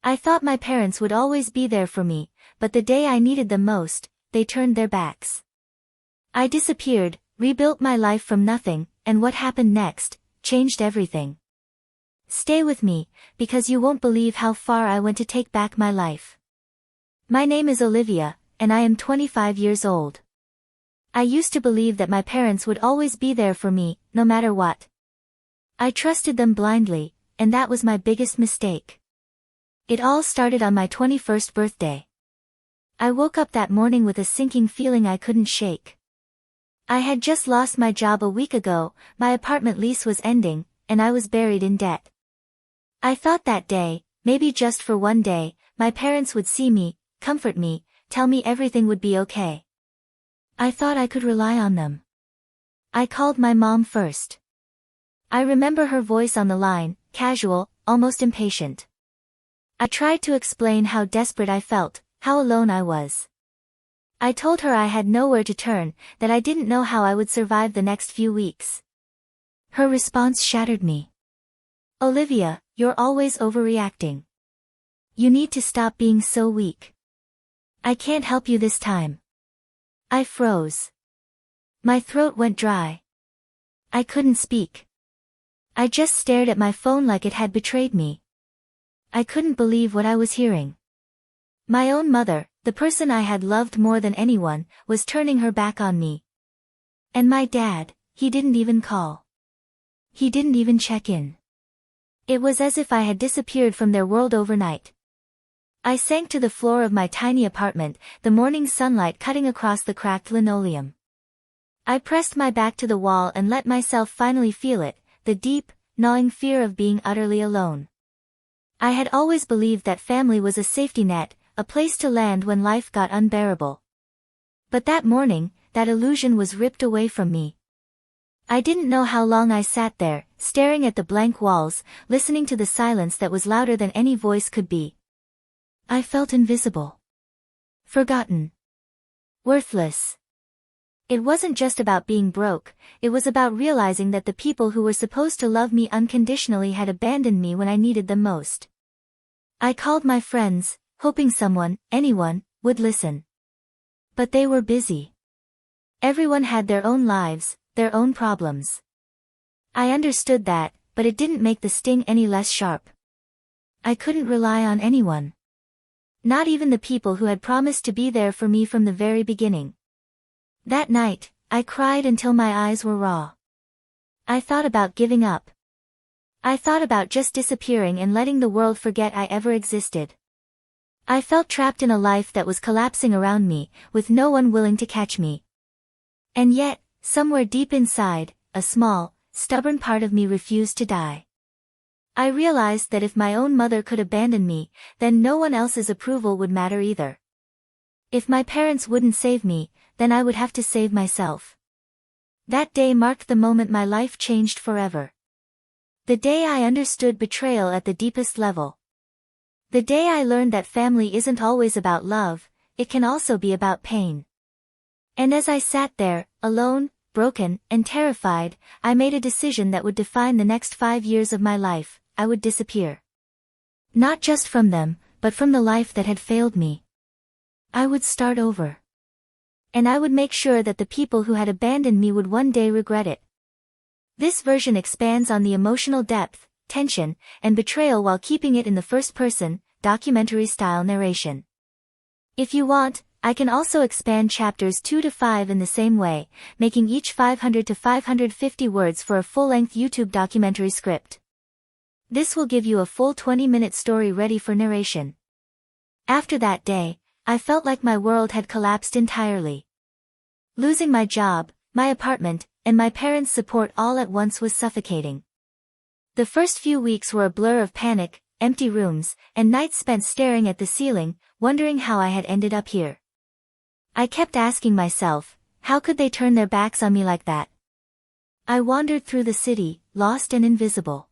I thought my parents would always be there for me, but the day I needed them most, they turned their backs. I disappeared, rebuilt my life from nothing, and what happened next changed everything. Stay with me, because you won't believe how far I went to take back my life. My name is Olivia, and I am 25 years old. I used to believe that my parents would always be there for me, no matter what. I trusted them blindly, and that was my biggest mistake. It all started on my 21st birthday. I woke up that morning with a sinking feeling I couldn't shake. I had just lost my job a week ago, my apartment lease was ending, and I was buried in debt. I thought that day, maybe just for one day, my parents would see me, comfort me, tell me everything would be okay. I thought I could rely on them. I called my mom first. I remember her voice on the line, casual, almost impatient. I tried to explain how desperate I felt, how alone I was. I told her I had nowhere to turn, that I didn't know how I would survive the next few weeks. Her response shattered me. Olivia, you're always overreacting. You need to stop being so weak. I can't help you this time. I froze. My throat went dry. I couldn't speak. I just stared at my phone like it had betrayed me. I couldn't believe what I was hearing. My own mother, the person I had loved more than anyone, was turning her back on me. And my dad, he didn't even call. He didn't even check in. It was as if I had disappeared from their world overnight. I sank to the floor of my tiny apartment, the morning sunlight cutting across the cracked linoleum. I pressed my back to the wall and let myself finally feel it, the deep, gnawing fear of being utterly alone. I had always believed that family was a safety net, a place to land when life got unbearable. But that morning, that illusion was ripped away from me. I didn't know how long I sat there, staring at the blank walls, listening to the silence that was louder than any voice could be. I felt invisible. Forgotten. Worthless. It wasn't just about being broke, it was about realizing that the people who were supposed to love me unconditionally had abandoned me when I needed them most. I called my friends, hoping someone, anyone, would listen. But they were busy. Everyone had their own lives, their own problems. I understood that, but it didn't make the sting any less sharp. I couldn't rely on anyone. Not even the people who had promised to be there for me from the very beginning. That night, I cried until my eyes were raw. I thought about giving up. I thought about just disappearing and letting the world forget I ever existed. I felt trapped in a life that was collapsing around me, with no one willing to catch me. And yet, somewhere deep inside, a small, stubborn part of me refused to die. I realized that if my own mother could abandon me, then no one else's approval would matter either. If my parents wouldn't save me, then I would have to save myself. That day marked the moment my life changed forever. The day I understood betrayal at the deepest level. The day I learned that family isn't always about love, it can also be about pain. And as I sat there, alone, broken, and terrified, I made a decision that would define the next 5 years of my life. I would disappear. Not just from them, but from the life that had failed me. I would start over. And I would make sure that the people who had abandoned me would one day regret it. This version expands on the emotional depth, tension, and betrayal while keeping it in the first-person, documentary-style narration. If you want, I can also expand chapters 2 to 5 in the same way, making each 500 to 550 words for a full-length YouTube documentary script. This will give you a full 20-minute story ready for narration. After that day, I felt like my world had collapsed entirely. Losing my job, my apartment, and my parents' support all at once was suffocating. The first few weeks were a blur of panic, empty rooms, and nights spent staring at the ceiling, wondering how I had ended up here. I kept asking myself, how could they turn their backs on me like that? I wandered through the city, lost and invisible.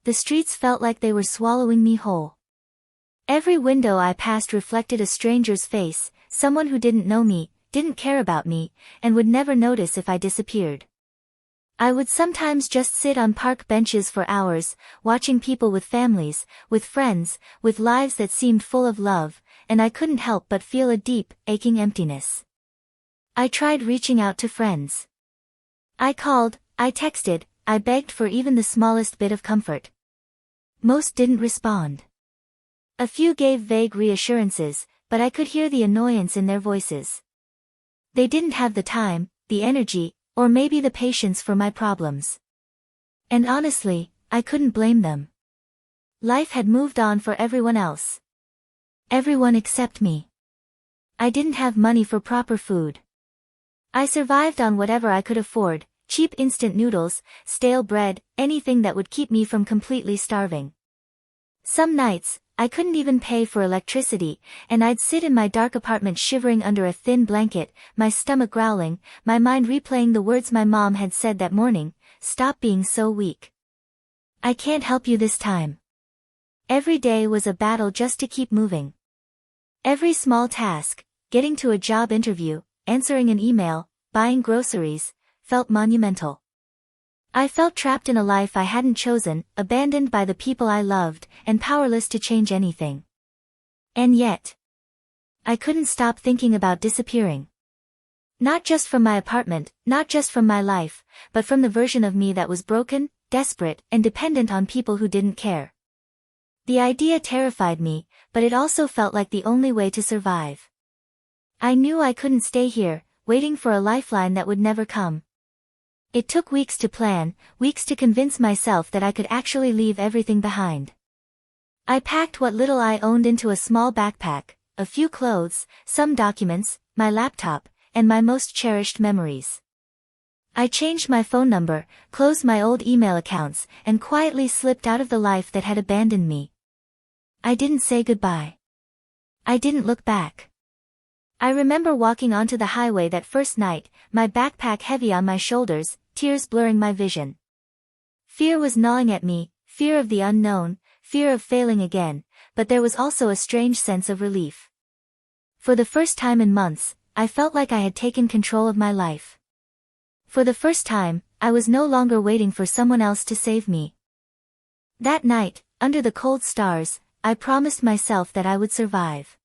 The streets felt like they were swallowing me whole. Every window I passed reflected a stranger's face, someone who didn't know me, didn't care about me, and would never notice if I disappeared. I would sometimes just sit on park benches for hours, watching people with families, with friends, with lives that seemed full of love, and I couldn't help but feel a deep, aching emptiness. I tried reaching out to friends. I called, I texted, I begged for even the smallest bit of comfort. Most didn't respond. A few gave vague reassurances, but I could hear the annoyance in their voices. They didn't have the time, the energy, or maybe the patience for my problems. And honestly, I couldn't blame them. Life had moved on for everyone else. Everyone except me. I didn't have money for proper food. I survived on whatever I could afford, cheap instant noodles, stale bread, anything that would keep me from completely starving. Some nights, I couldn't even pay for electricity, and I'd sit in my dark apartment shivering under a thin blanket, my stomach growling, my mind replaying the words my mom had said that morning, "Stop being so weak. I can't help you this time." Every day was a battle just to keep moving. Every small task, getting to a job interview, answering an email, buying groceries, felt monumental. I felt trapped in a life I hadn't chosen, abandoned by the people I loved, and powerless to change anything. And yet, I couldn't stop thinking about disappearing. Not just from my apartment, not just from my life, but from the version of me that was broken, desperate, and dependent on people who didn't care. The idea terrified me, but it also felt like the only way to survive. I knew I couldn't stay here, waiting for a lifeline that would never come. It took weeks to plan, weeks to convince myself that I could actually leave everything behind. I packed what little I owned into a small backpack, a few clothes, some documents, my laptop, and my most cherished memories. I changed my phone number, closed my old email accounts, and quietly slipped out of the life that had abandoned me. I didn't say goodbye. I didn't look back. I remember walking onto the highway that first night, my backpack heavy on my shoulders, tears blurring my vision. Fear was gnawing at me, fear of the unknown, fear of failing again, but there was also a strange sense of relief. For the first time in months, I felt like I had taken control of my life. For the first time, I was no longer waiting for someone else to save me. That night, under the cold stars, I promised myself that I would survive.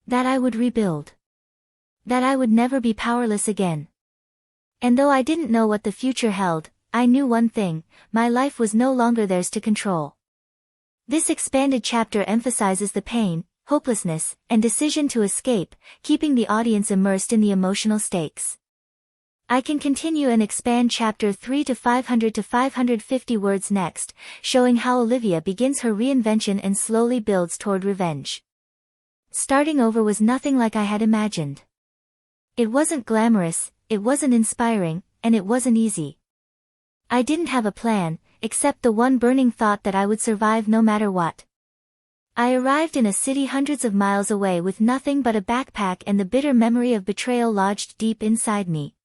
That I would rebuild. That I would never be powerless again. And though I didn't know what the future held, I knew one thing: my life was no longer theirs to control. This expanded chapter emphasizes the pain, hopelessness, and decision to escape, keeping the audience immersed in the emotional stakes. I can continue and expand chapter 3 to 500 to 550 words next, showing how Olivia begins her reinvention and slowly builds toward revenge. Starting over was nothing like I had imagined. It wasn't glamorous, it wasn't inspiring, and it wasn't easy. I didn't have a plan, except the one burning thought that I would survive no matter what. I arrived in a city hundreds of miles away with nothing but a backpack and the bitter memory of betrayal lodged deep inside me.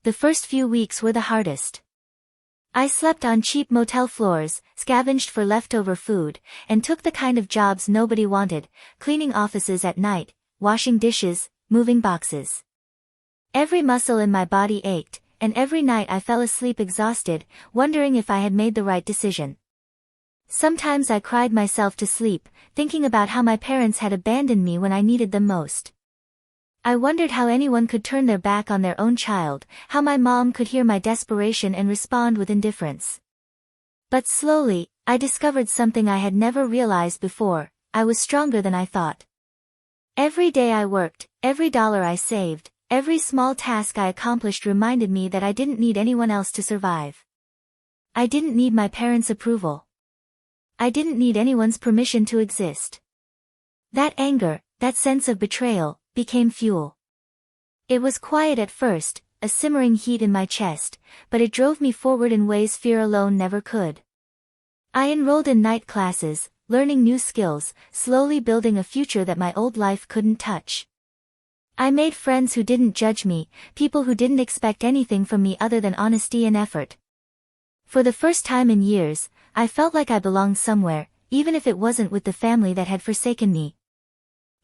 The first few weeks were the hardest. I slept on cheap motel floors, scavenged for leftover food, and took the kind of jobs nobody wanted, cleaning offices at night, washing dishes, moving boxes. Every muscle in my body ached, and every night I fell asleep exhausted, wondering if I had made the right decision. Sometimes I cried myself to sleep, thinking about how my parents had abandoned me when I needed them most. I wondered how anyone could turn their back on their own child, how my mom could hear my desperation and respond with indifference. But slowly, I discovered something I had never realized before: I was stronger than I thought. Every day I worked, every dollar I saved, every small task I accomplished reminded me that I didn't need anyone else to survive. I didn't need my parents' approval. I didn't need anyone's permission to exist. That anger, that sense of betrayal, became fuel. It was quiet at first, a simmering heat in my chest, but it drove me forward in ways fear alone never could. I enrolled in night classes, learning new skills, slowly building a future that my old life couldn't touch. I made friends who didn't judge me, people who didn't expect anything from me other than honesty and effort. For the first time in years, I felt like I belonged somewhere, even if it wasn't with the family that had forsaken me.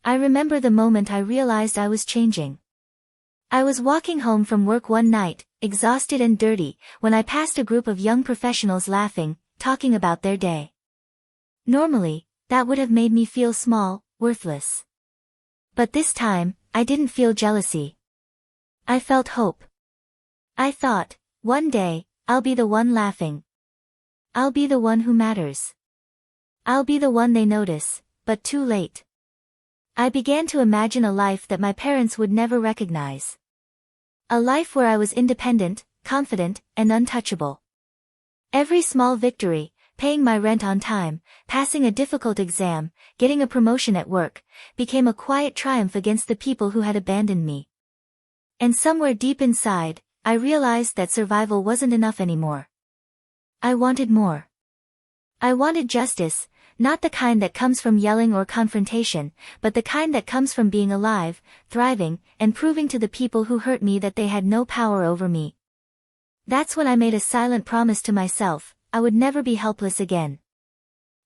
I remember the moment I realized I was changing. I was walking home from work one night, exhausted and dirty, when I passed a group of young professionals laughing, talking about their day. Normally, that would have made me feel small, worthless. But this time, I didn't feel jealousy. I felt hope. I thought, one day, I'll be the one laughing. I'll be the one who matters. I'll be the one they notice, but too late. I began to imagine a life that my parents would never recognize. A life where I was independent, confident, and untouchable. Every small victory, paying my rent on time, passing a difficult exam, getting a promotion at work, became a quiet triumph against the people who had abandoned me. And somewhere deep inside, I realized that survival wasn't enough anymore. I wanted more. I wanted justice, not the kind that comes from yelling or confrontation, but the kind that comes from being alive, thriving, and proving to the people who hurt me that they had no power over me. That's when I made a silent promise to myself, I would never be helpless again.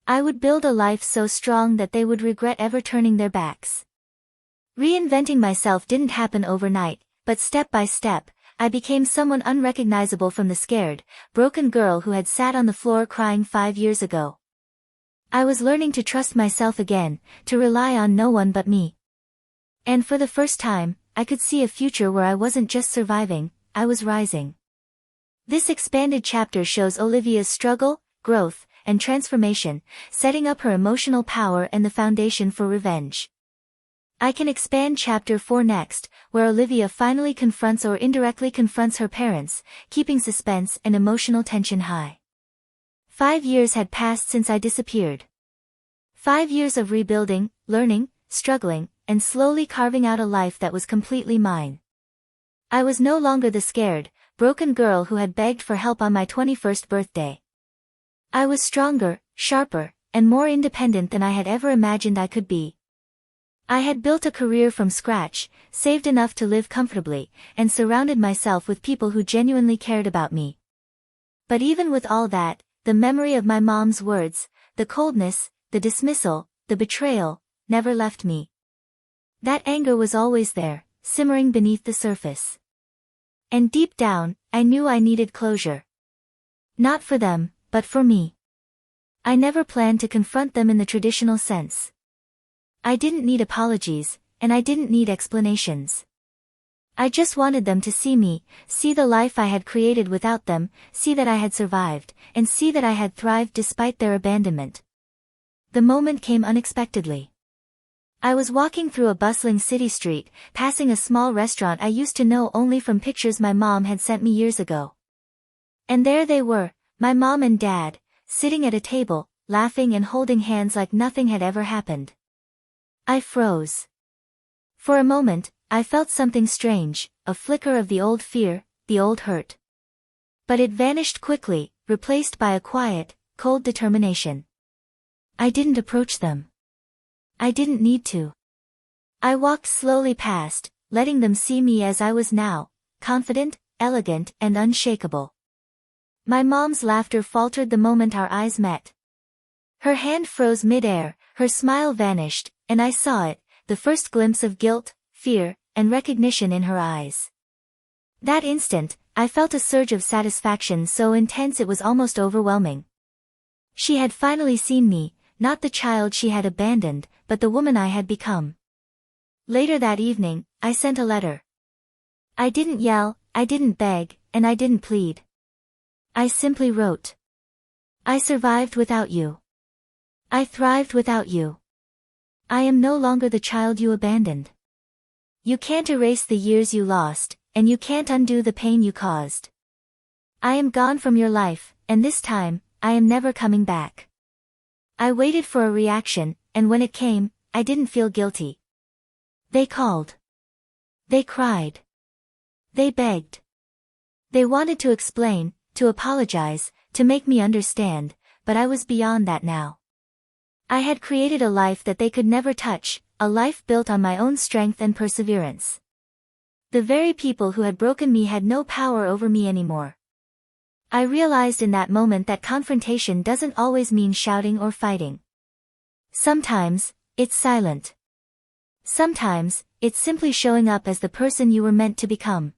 I would build a life so strong that they would regret ever turning their backs. Reinventing myself didn't happen overnight, but step by step, I became someone unrecognizable from the scared, broken girl who had sat on the floor crying 5 years ago. I was learning to trust myself again, to rely on no one but me. And for the first time, I could see a future where I wasn't just surviving, I was rising. This expanded chapter shows Olivia's struggle, growth, and transformation, setting up her emotional power and the foundation for revenge. I can expand chapter 4 next, where Olivia finally confronts or indirectly confronts her parents, keeping suspense and emotional tension high. 5 years had passed since I disappeared. 5 years of rebuilding, learning, struggling, and slowly carving out a life that was completely mine. I was no longer the scared, broken girl who had begged for help on my 21st birthday. I was stronger, sharper, and more independent than I had ever imagined I could be. I had built a career from scratch, saved enough to live comfortably, and surrounded myself with people who genuinely cared about me. But even with all that, the memory of my mom's words, the coldness, the dismissal, the betrayal, never left me. That anger was always there, simmering beneath the surface. And deep down, I knew I needed closure. Not for them, but for me. I never planned to confront them in the traditional sense. I didn't need apologies, and I didn't need explanations. I just wanted them to see me, see the life I had created without them, see that I had survived, and see that I had thrived despite their abandonment. The moment came unexpectedly. I was walking through a bustling city street, passing a small restaurant I used to know only from pictures my mom had sent me years ago. And there they were, my mom and dad, sitting at a table, laughing and holding hands like nothing had ever happened. I froze. For a moment, I felt something strange, a flicker of the old fear, the old hurt. But it vanished quickly, replaced by a quiet, cold determination. I didn't approach them. I didn't need to. I walked slowly past, letting them see me as I was now, confident, elegant, and unshakable. My mom's laughter faltered the moment our eyes met. Her hand froze mid-air, her smile vanished, and I saw it, the first glimpse of guilt, fear, and recognition in her eyes. That instant, I felt a surge of satisfaction so intense it was almost overwhelming. She had finally seen me, not the child she had abandoned, but the woman I had become. Later that evening, I sent a letter. I didn't yell, I didn't beg, and I didn't plead. I simply wrote. I survived without you. I thrived without you. I am no longer the child you abandoned. You can't erase the years you lost, and you can't undo the pain you caused. I am gone from your life, and this time, I am never coming back. I waited for a reaction, and when it came, I didn't feel guilty. They called. They cried. They begged. They wanted to explain, to apologize, to make me understand, but I was beyond that now. I had created a life that they could never touch, a life built on my own strength and perseverance. The very people who had broken me had no power over me anymore. I realized in that moment that confrontation doesn't always mean shouting or fighting. Sometimes, it's silent. Sometimes, it's simply showing up as the person you were meant to become.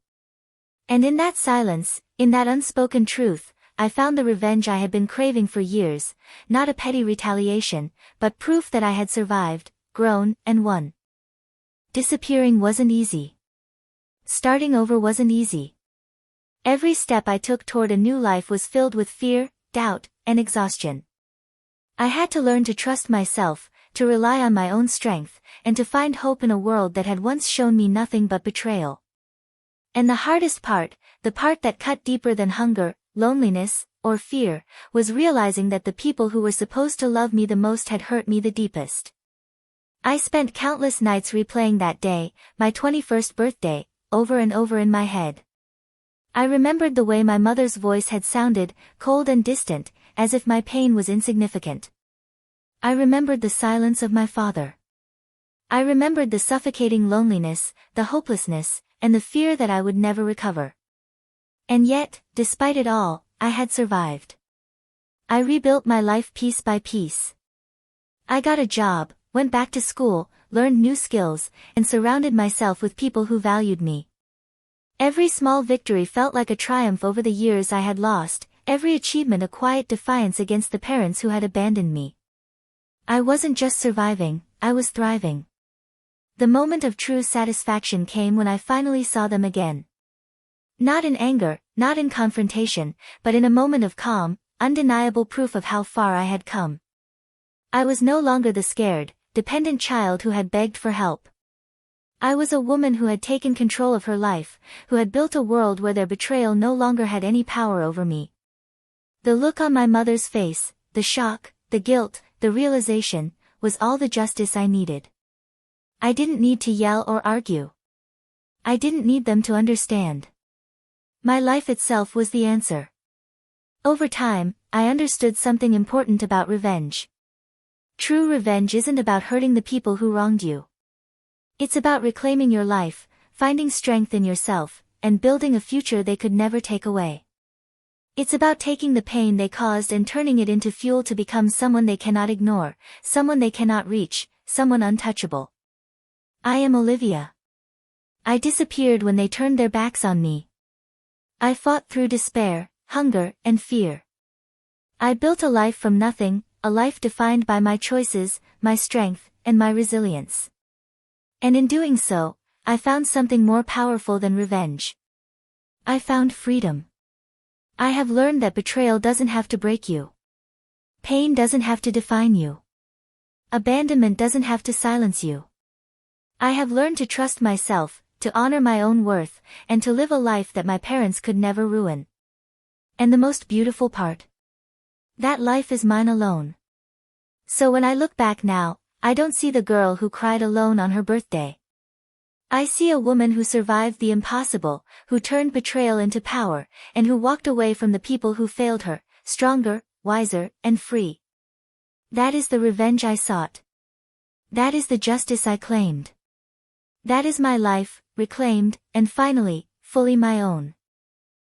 And in that silence, in that unspoken truth, I found the revenge I had been craving for years, not a petty retaliation, but proof that I had survived, grown, and won. Disappearing wasn't easy. Starting over wasn't easy. Every step I took toward a new life was filled with fear, doubt, and exhaustion. I had to learn to trust myself, to rely on my own strength, and to find hope in a world that had once shown me nothing but betrayal. And the hardest part, the part that cut deeper than hunger, loneliness, or fear, was realizing that the people who were supposed to love me the most had hurt me the deepest. I spent countless nights replaying that day, my 21st birthday, over and over in my head. I remembered the way my mother's voice had sounded, cold and distant, as if my pain was insignificant. I remembered the silence of my father. I remembered the suffocating loneliness, the hopelessness, and the fear that I would never recover. And yet, despite it all, I had survived. I rebuilt my life piece by piece. I got a job, went back to school, learned new skills, and surrounded myself with people who valued me. Every small victory felt like a triumph over the years I had lost, every achievement a quiet defiance against the parents who had abandoned me. I wasn't just surviving, I was thriving. The moment of true satisfaction came when I finally saw them again. Not in anger, not in confrontation, but in a moment of calm, undeniable proof of how far I had come. I was no longer the scared, dependent child who had begged for help. I was a woman who had taken control of her life, who had built a world where their betrayal no longer had any power over me. The look on my mother's face, the shock, the guilt, the realization, was all the justice I needed. I didn't need to yell or argue. I didn't need them to understand. My life itself was the answer. Over time, I understood something important about revenge. True revenge isn't about hurting the people who wronged you. It's about reclaiming your life, finding strength in yourself, and building a future they could never take away. It's about taking the pain they caused and turning it into fuel to become someone they cannot ignore, someone they cannot reach, someone untouchable. I am Olivia. I disappeared when they turned their backs on me. I fought through despair, hunger, and fear. I built a life from nothing, a life defined by my choices, my strength, and my resilience. And in doing so, I found something more powerful than revenge. I found freedom. I have learned that betrayal doesn't have to break you. Pain doesn't have to define you. Abandonment doesn't have to silence you. I have learned to trust myself, to honor my own worth, and to live a life that my parents could never ruin. And the most beautiful part? That life is mine alone. So when I look back now, I don't see the girl who cried alone on her birthday. I see a woman who survived the impossible, who turned betrayal into power, and who walked away from the people who failed her, stronger, wiser, and free. That is the revenge I sought. That is the justice I claimed. That is my life, reclaimed, and finally, fully my own.